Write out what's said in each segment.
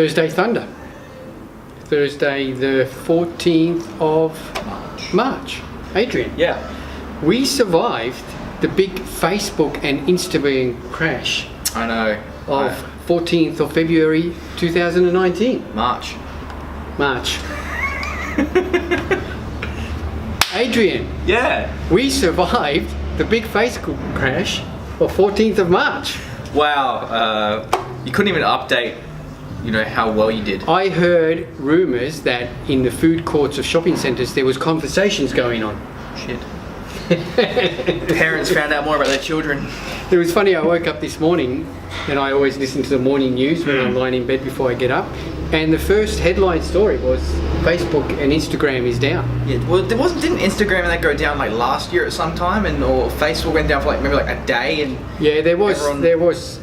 Thursday Thunder. Thursday the 14th of March. Adrian. Yeah. We survived the big Facebook and Instagram crash. I know. Of 14th of February 2019. March. Adrian. Yeah. We survived the big Facebook crash of 14th of March. Wow. You couldn't even update, you know, how well you did. I heard rumours that in the food courts of shopping centres there was conversations going on. Shit. Parents found out more about their children. It was funny, I woke up this morning and I always listen to the morning news when I'm lying in bed before I get up, and the first headline story was Facebook and Instagram is down. Yeah, well, didn't Instagram and that go down like last year at some time, or Facebook went down for like maybe like a day, and yeah, there was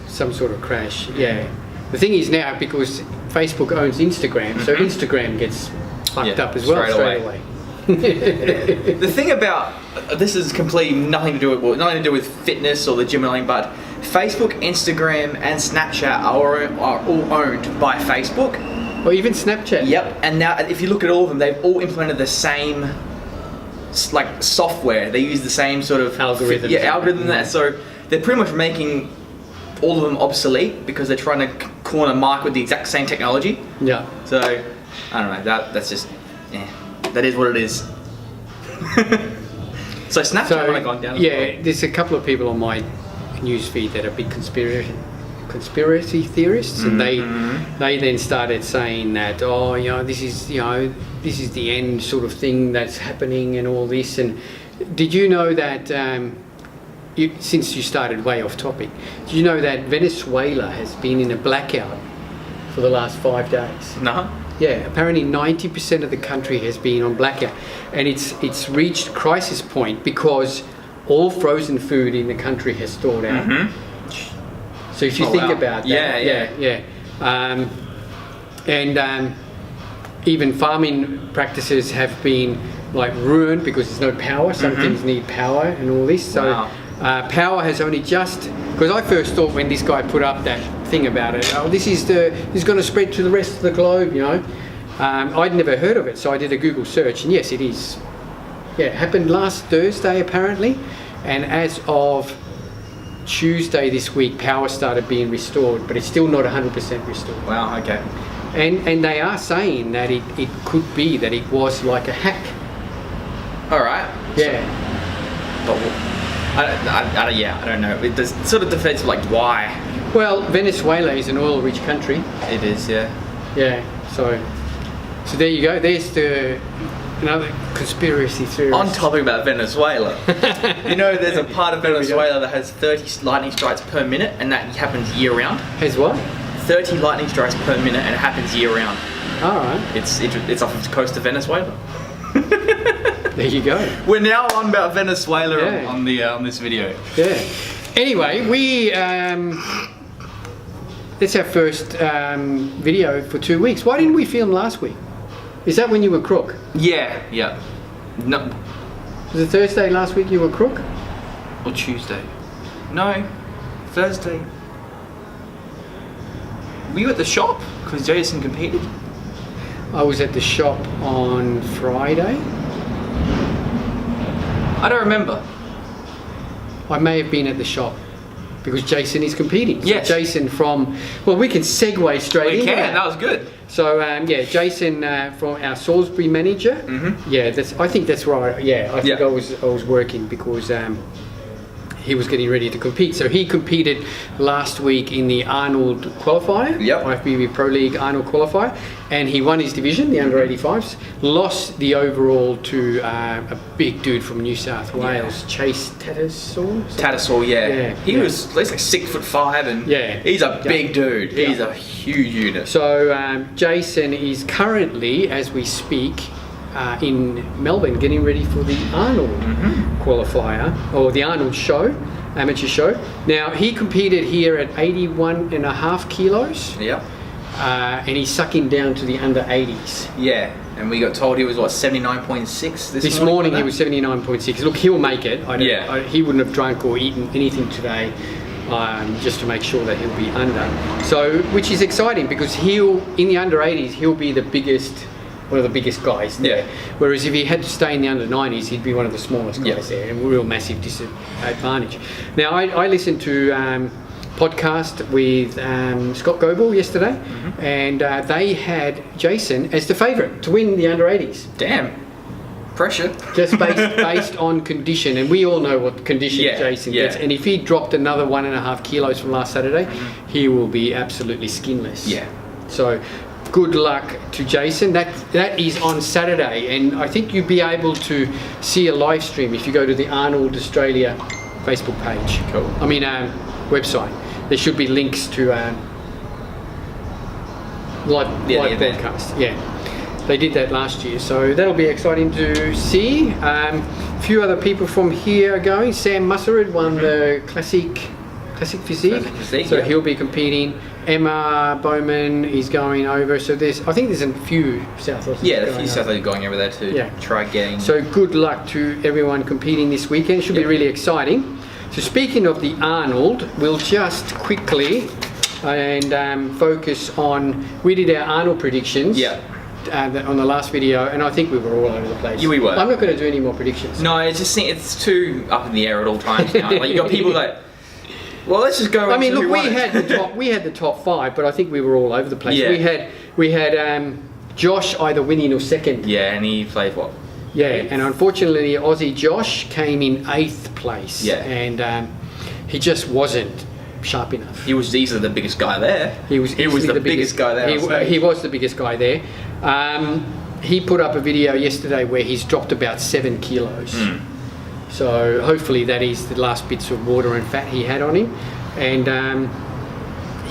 some sort of crash. Yeah. The thing is now, because Facebook owns Instagram, so Instagram gets fucked up as well straight away. The thing about this is completely nothing to do with fitness or the gym or anything, but Facebook, Instagram, and Snapchat are all owned by Facebook. Or even Snapchat. Yep. And now, if you look at all of them, they've all implemented the same like software. They use the same sort of algorithm. That. So they're pretty much making all of them obsolete because they're trying to corner Mark with the exact same technology. Yeah. So I don't know. That's just that is what it is. So Snapchat might have gone down. Yeah, there's a couple of people on my news feed that are big conspiracy theorists, and they then started saying that this is the end sort of thing that's happening and all this. And did you know that since you started way off topic, did you know that Venezuela has been in a blackout for the last 5 days? No. Yeah, apparently 90% of the country has been on blackout, and it's reached crisis point because all frozen food in the country has stalled out. So if you think about that, even farming practices have been like ruined because there's no power. Some things need power and all this. So power has only just, because I first thought when this guy put up that thing about it, this is going to spread to the rest of the globe, you know. I'd never heard of it, so I did a Google search, and yes, it is. Yeah, it happened last Thursday apparently, and as of Tuesday this week, power started being restored, but it's still not 100% restored. Wow, okay. And they are saying that it could be that it was like a hack. All right. Yeah. But I don't know. It does sort of defeats like why. Well, Venezuela is an oil-rich country. It is, yeah. Yeah. So there you go. There's another conspiracy theory. On topic about Venezuela, you know, there's a part of Venezuela that has 30 lightning strikes per minute, and that happens year round. Has what? 30 lightning strikes per minute, and it happens year round. All right. It's off the coast of Venezuela. There you go. We're now on about Venezuela on this video. Yeah. Anyway, we that's our first video for 2 weeks. Why didn't we film last week? Is that when you were crook? Yeah. No. Was it Thursday last week you were crook? Or Tuesday? No. Thursday. Were you at the shop? Because Jason competed. I was at the shop on Friday. I don't remember. I may have been at the shop because Jason is competing. Yes. So Jason we can segue straight in. We can. That was good. So Jason from our Salisbury manager. Yeah, I think that's right. Yeah, I think I was working because he was getting ready to compete. So he competed last week in the Arnold qualifier, IFBB Pro League Arnold qualifier, and he won his division, the under 85s, lost the overall to a big dude from New South Wales, Chase Tattersall. He was at least like 6'5", and he's a big dude. He's a huge unit. So Jason is currently, as we speak, in Melbourne, getting ready for the Arnold qualifier, or the Arnold show, amateur show. Now, he competed here at 81.5 kilos. Yep. And he's sucking down to the under 80s. Yeah, and we got told he was, 79.6 this morning he was 79.6. Look, he'll make it. He wouldn't have drunk or eaten anything today. just to make sure that he'll be under. So, which is exciting because in the under 80s, he'll be one of the biggest guys there. Yeah. Whereas if he had to stay in the under 90s, he'd be one of the smallest guys there, and a real massive disadvantage. Now, I listened to podcast with Scott Goebel yesterday, and they had Jason as the favourite to win the under 80s. Damn. Pressure. Just based on condition, and we all know what condition Jason gets. And if he dropped another 1.5 kilos from last Saturday, he will be absolutely skinless. Yeah. So, good luck to Jason. That is on Saturday, and I think you'll be able to see a live stream if you go to the Arnold Australia Facebook page. Cool. I mean, website. There should be links to live broadcast. Yeah. They did that last year, so that'll be exciting to see. A few other people from here are going. Sam Musserud won the classic physique, so he'll be competing. Emma Bowman is going over. So I think there's a few South Aussies. Yeah, a few South Aussies going over there to try getting. So good luck to everyone competing this weekend. Should be really exciting. So speaking of the Arnold, we'll just quickly focus on. We did our Arnold predictions. Yeah. On the last video, and I think we were all over the place. Yeah, we were. I'm not going to do any more predictions. No, it's too up in the air at all times now. Like you got people that. Well, let's just go. I mean, look, we had the top 5, but I think we were all over the place. Yeah. We had Josh either winning or second. Yeah, and he played what? Yeah, and unfortunately, Aussie Josh came in 8th place. Yeah, and he just wasn't sharp enough. He was easily the biggest guy there. He was the biggest guy there. He was the biggest guy there. He put up a video yesterday where he's dropped about 7 kilos. So hopefully that is the last bits of water and fat he had on him, and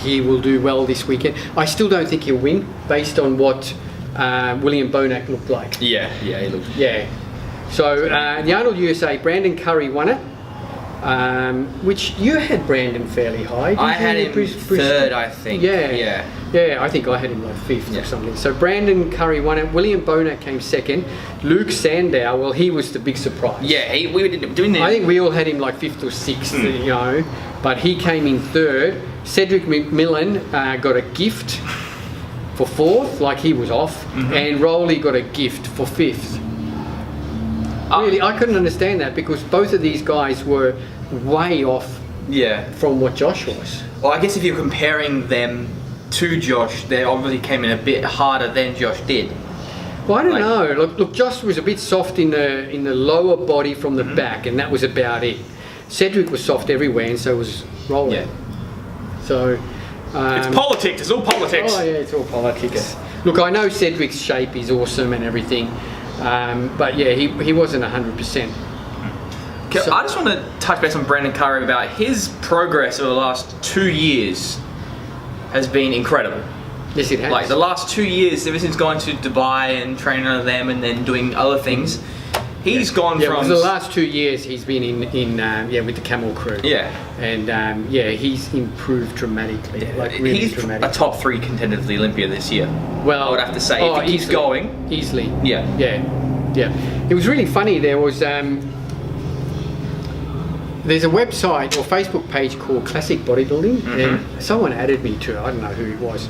he will do well this weekend. I still don't think he'll win based on what William Bonac looked like. Yeah, he looked. Yeah. So the Arnold USA, Brandon Curry won it. Which you had Brandon fairly high. I had him 3rd, I think. Yeah, I think I had him like 5th or something. So Brandon Curry won it. William Bonac came 2nd. Luke Sandow, well, he was the big surprise. Yeah, we were doing that. I think we all had him like 5th or 6th, you know, but he came in 3rd. Cedric McMillan got a gift for 4th, like he was off, and Rowley got a gift for 5th. Really, I couldn't understand that because both of these guys were way off from what Josh was. Well, I guess if you're comparing them to Josh, they obviously came in a bit harder than Josh did. Well, I don't know. Look, Josh was a bit soft in the lower body from the back, and that was about it. Cedric was soft everywhere, and so was Rowley. Yeah. So it's politics. It's all politics. Oh yeah, it's all politics. Look, I know Cedric's shape is awesome and everything. But yeah, he wasn't 100%. So, I just want to touch base on Brandon Curry about his progress over the last 2 years has been incredible. Yes, it has. Like the last 2 years, ever since going to Dubai and training under them and then doing other things, he's gone from... the last 2 years he's been in with the Camel crew. Yeah. And he's improved dramatically. Yeah, like really he's dramatically. a top 3 contender for the Olympia this year. Well, I would have to say, if he keeps going... Easily. Yeah. It was really funny. There was... there's a website or Facebook page called Classic Bodybuilding, and someone added me to it. I don't know who it was.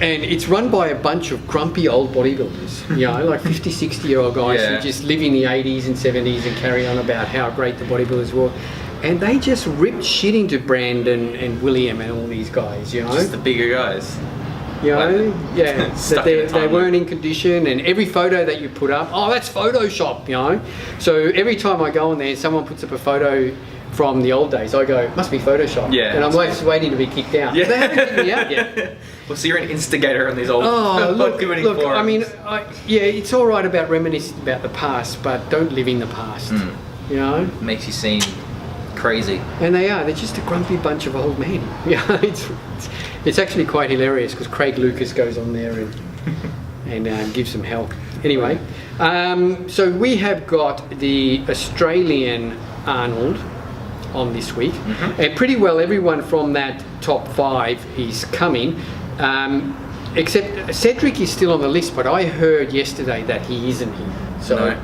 And it's run by a bunch of grumpy old bodybuilders, you know, like 50, 60-year-old guys who just live in the 80s and 70s and carry on about how great the bodybuilders were. And they just ripped shit into Brandon and William and all these guys, you know. Just the bigger guys. You know, that they weren't in condition, and every photo that you put up, oh, that's Photoshop, you know. So every time I go on there, someone puts up a photo from the old days, I go, must be Photoshop. Yeah. And I'm just waiting to be kicked out. Yeah. They haven't kicked me out yet. Well, so you're an instigator on these old look, forums. I mean, it's all right about reminiscing about the past, but don't live in the past, you know. Makes you seem crazy. And they're just a grumpy bunch of old men. Yeah, it's actually quite hilarious because Craig Lucas goes on there and gives them hell. Anyway, so we have got the Australian Arnold on this week, and pretty well everyone from that top 5 is coming, except Cedric is still on the list, but I heard yesterday that he isn't here. So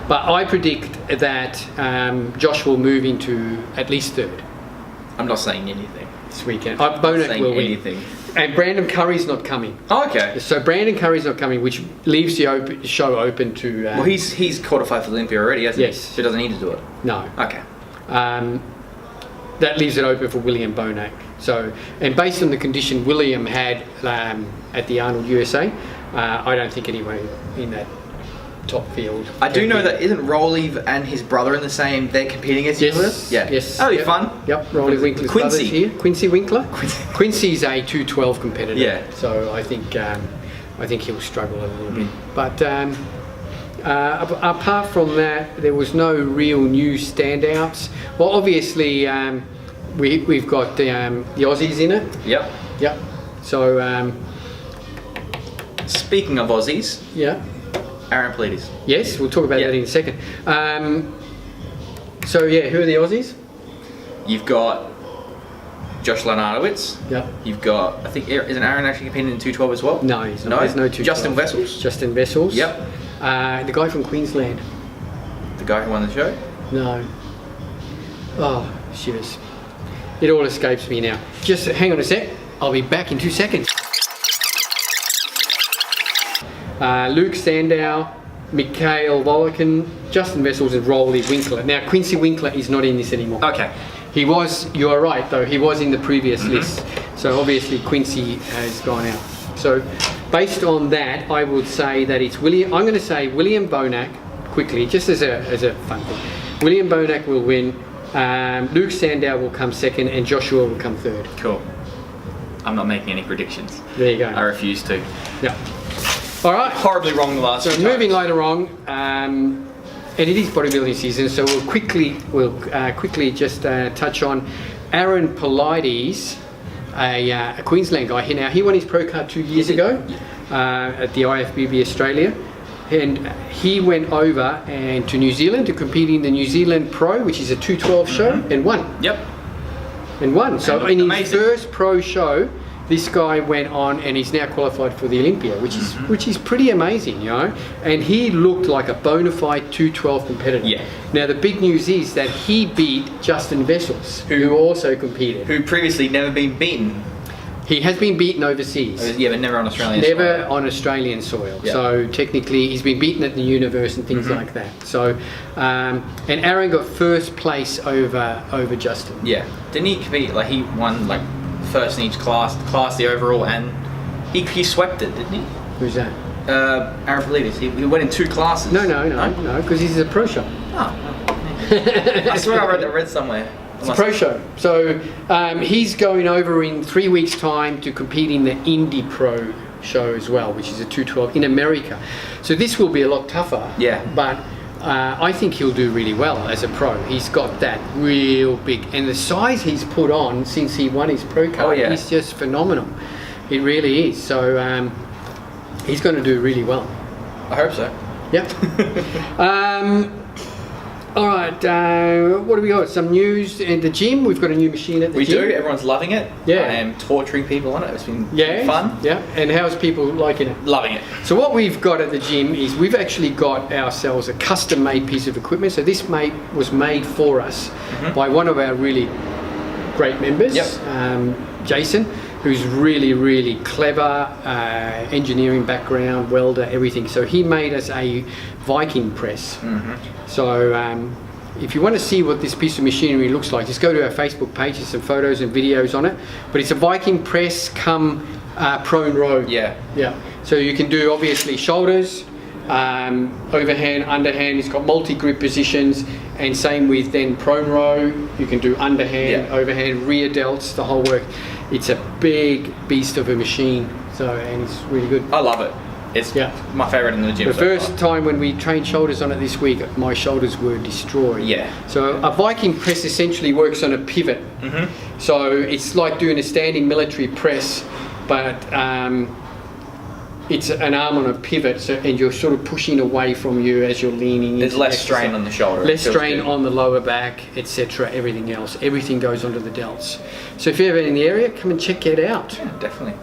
But I predict that Josh will move into at least third I'm not saying anything. this weekend. Bonac will win. Anything. And Brandon Curry's not coming. Oh, okay. So Brandon Curry's not coming, which leaves the show open to... Well, he's qualified for Olympia already, hasn't he? Yes. So he doesn't need to do it? No. Okay. That leaves it open for William Bonac. So, and based on the condition William had at the Arnold USA, I don't think anyone in that top field. I do know that isn't Rolly and his brother in the same? They're competing against each other. Yeah. Yes. That'll be fun. Yep. Rolly Winkler's Quincy. brothers here. Quincy Winkler. Quincy's a 212 competitor. Yeah. So I think he'll struggle a little bit. But apart from that, there was no real new standouts. Well, obviously we've got the Aussies in it. Yep. Yep. So speaking of Aussies, yeah. Aaron Pleiades. Yes, we'll talk about that in a second. So yeah, who are the Aussies? You've got Josh Lenartowicz. Yep. You've got, I think, isn't Aaron actually competing in 212 as well? No, he's not. There's no 212. Justin Vessels. Justin Vessels. Yep. The guy from Queensland. The guy who won the show. No. Oh, shivers. It all escapes me now. Just hang on a sec. I'll be back in 2 seconds. Luke Sandow, Mikhail Volikin, Justin Vessels and Rolly Winkler. Now Quincy Winkler is not in this anymore. Okay. He was, you are right though, he was in the previous list. So obviously Quincy has gone out. So based on that, I would say that it's William, I'm going to say William Bonac quickly, just as a fun thing. William Bonac will win, Luke Sandow will come second and Joshua will come third. Cool. I'm not making any predictions. There you go. I refuse to. Yeah. All right. Horribly wrong the last So few moving times. later on, and it is bodybuilding season, so we'll quickly just touch on Aaron Pleiades, a Queensland guy. Now he won his pro card 2 years ago at the IFBB Australia, and he went over to New Zealand to compete in the New Zealand Pro, which is a 212 show, and won. Yep. And won. So in his amazing. first pro show, this guy went on and he's now qualified for the Olympia, which is pretty amazing, you know. And he looked like a bona fide 212 competitor. Yeah. Now the big news is that he beat Justin Vessels, who also competed. Who previously never been beaten. He has been beaten overseas. Yeah, but never on Australian Never soil. on Australian soil. Yeah. So technically he's been beaten at the universe and things like that. So and Aaron got first place over Justin. Yeah. Didn't he compete, like he won like first in each class, the overall, and he swept it, didn't he? Who's that? Aaron Pleiades. He went in 2 classes. No, because he's a pro show. Oh. I swear I read somewhere. It's a pro show. So he's going over in 3 weeks' time to compete in the Indy Pro show as well, which is a 212 in America. So this will be a lot tougher. Yeah. But I think he'll do really well as a pro. He's got that real big, and the size he's put on since he won his pro card is just phenomenal. It really is. So he's going to do really well. I hope so. Yep. All right, what do we got? Some news in the gym. We've got a new machine at the gym. We do. Everyone's loving it. Yeah. I am torturing people on it. It's been fun. Yeah. And how's people liking it? Loving it. So what we've got at the gym is we've actually got ourselves a custom-made piece of equipment. So this was made for us by one of our really great members, Jason, who's really, really clever, engineering background, welder, everything. So he made us a Viking press. So if you want to see what this piece of machinery looks like, just go to our Facebook page. There's some photos and videos on it. But it's a Viking press come prone row. Yeah. So you can do obviously shoulders, overhand, underhand. It's got multi-grip positions, and same with then prone row. You can do underhand, overhand, rear delts, the whole work. It's a big beast of a machine. So and it's really good. I love it. It's my favourite in the gym. The first time when we trained shoulders on it this week, my shoulders were destroyed. Yeah. So a Viking press essentially works on a pivot. So it's like doing a standing military press, but it's an arm on a pivot, so, and you're sort of pushing away from you as you're leaning. There's less strain on the shoulder. Less strain on the lower back, etc. Everything else. Everything goes onto the delts. So if you're ever in the area, come and check it out. Yeah, definitely.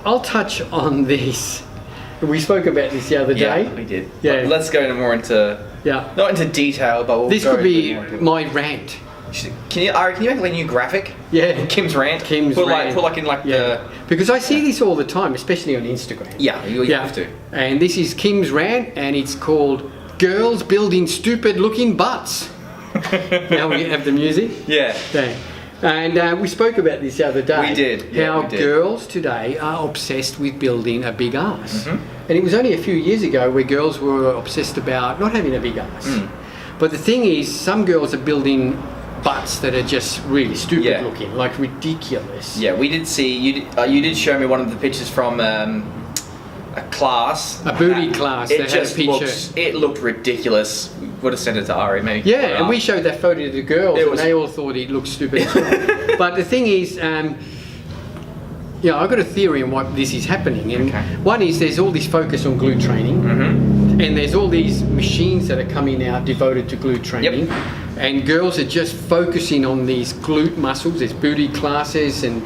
I'll touch on this. We spoke about this the other day. Yeah, we did. Yeah. Let's go more into not into detail, but we'll this go could be more into my rant. Can you make like a new graphic? Yeah. Kim's rant. Kim's rant. Put like in like the. Because I see this all the time, especially on Instagram. Yeah, you have to. And this is Kim's rant, and it's called "Girls Building Stupid Looking Butts." Now we have the music. Yeah. And we spoke about this the other day. We did. Yeah, how we did. girls today are obsessed with building a big ass. And it was only a few years ago where girls were obsessed about not having a big ass. But the thing is, some girls are building butts that are just really stupid looking, like ridiculous. Yeah, we did see you did show me one of the pictures from a class, a booty class. It that had a just picture. it looked ridiculous. We would have sent it to Ari, maybe. Yeah, and we showed that photo to the girls, and they all thought it looked stupid as well. But the thing is, I've got a theory on why this is happening. And one is there's all this focus on glute training, and there's all these machines that are coming out devoted to glute training. And girls are just focusing on these glute muscles. There's booty classes and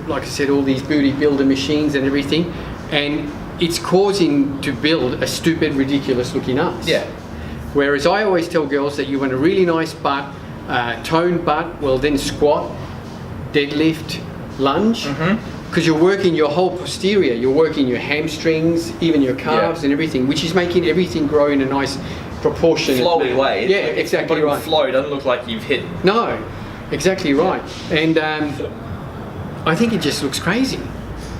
like I said, all these booty builder machines and everything. And it's causing to build a stupid, ridiculous looking ass. Yeah. Whereas I always tell girls that you want a really nice butt, toned butt, well then squat, deadlift, lunge. Because you're working your whole posterior, you're working your hamstrings, even your calves and everything, which is making everything grow in a nice proportion. Flowy way. Yeah, exactly right. Flow doesn't look like you've hit. No, exactly right. And I think it just looks crazy.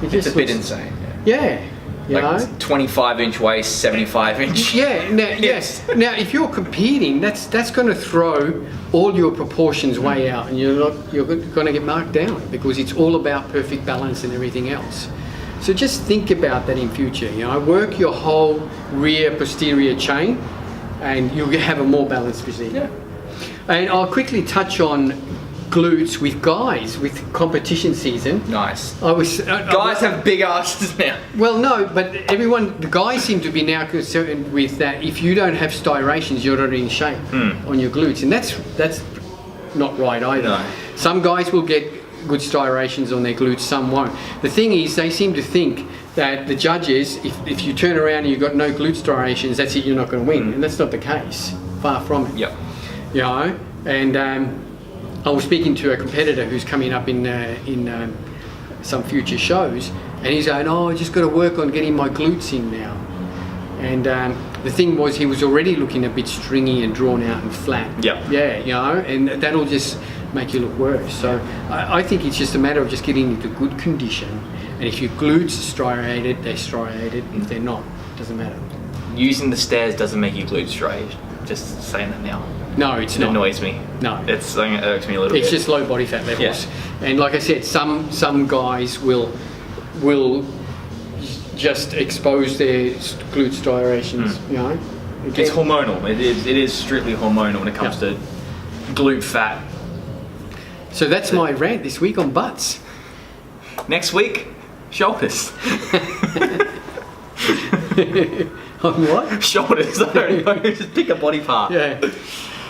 It's a bit insane. Yeah. You know? 25-inch waist, 75-inch. Yeah. Yes. Now, if you're competing, that's going to throw all your proportions way out, and you're going to get marked down because it's all about perfect balance and everything else. So just think about that in future. Work your whole rear posterior chain, and you'll have a more balanced physique. Yeah. And I'll quickly touch on glutes with guys with competition season. Nice. Guys have big asses now. Well, no, but the guys seem to be now concerned with that. If you don't have striations, you're not in shape on your glutes, and that's not right either. No. Some guys will get good striations on their glutes, some won't. The thing is, they seem to think that the judges, if you turn around and you've got no glute striations, that's it, you're not going to win, and that's not the case. Far from it. Yep. And I was speaking to a competitor who's coming up in some future shows, and he's going, I just got to work on getting my glutes in now. And the thing was, he was already looking a bit stringy and drawn out and flat. Yep. Yeah, and that'll just make you look worse. So I think it's just a matter of just getting into good condition. And if your glutes are striated, they're striated. If they're not, it doesn't matter. Using the stairs doesn't make you glute striated. Just saying that now. No, it's not. It annoys me. No. It's something that irks me a little bit. It's just low body fat levels. And like I said, some guys will just expose their glute striations, It's hormonal. It is strictly hormonal when it comes to glute fat. So that's my rant this week on butts. Next week, shoulders. On what? Shoulders. I don't know. Just pick a body part. Yeah.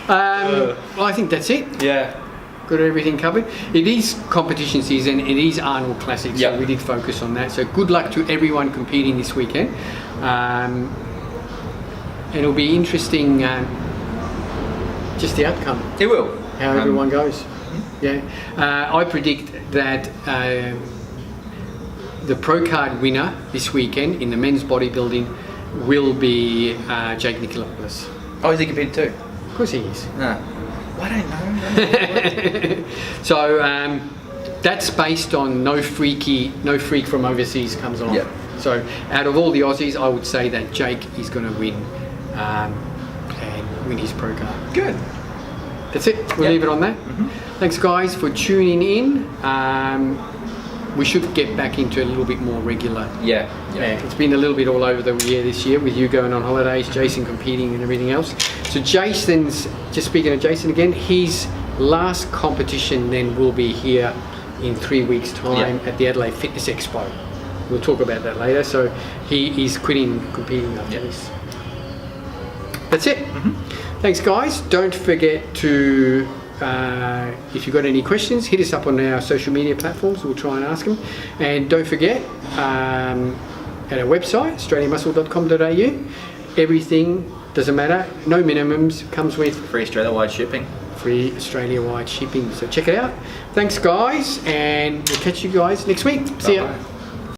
Well, I think that's it. Yeah. Got everything covered. It is competition season. It is Arnold Classic, so we did focus on that. So good luck to everyone competing this weekend. And it'll be interesting, just the outcome. It will. How everyone goes. Yeah. I predict that the pro card winner this weekend in the men's bodybuilding will be Jake Nikolopoulos. Oh, is he competing too? Of course he is. No. I don't know. So that's based on no freak from overseas comes along. Yep. So out of all the Aussies, I would say that Jake is going to win and win his pro card. Good. That's it. We'll leave it on that. Thanks, guys, for tuning in. We should get back into a little bit more regular. Yeah. It's been a little bit all over the year this year with you going on holidays, Jason competing and everything else. So Jason's, just speaking of Jason again, his last competition then will be here in 3 weeks' time at the Adelaide Fitness Expo. We'll talk about that later. So he is quitting competing after this. That's it. Thanks, guys. Don't forget to, if you've got any questions, hit us up on our social media platforms. We'll try and ask them. And don't forget, at our website, australiamuscle.com.au. Everything, doesn't matter, no minimums, comes with Free Australia-wide shipping. free Australia-wide shipping. So check it out. Thanks, guys, and we'll catch you guys next week. See ya. Bye-bye.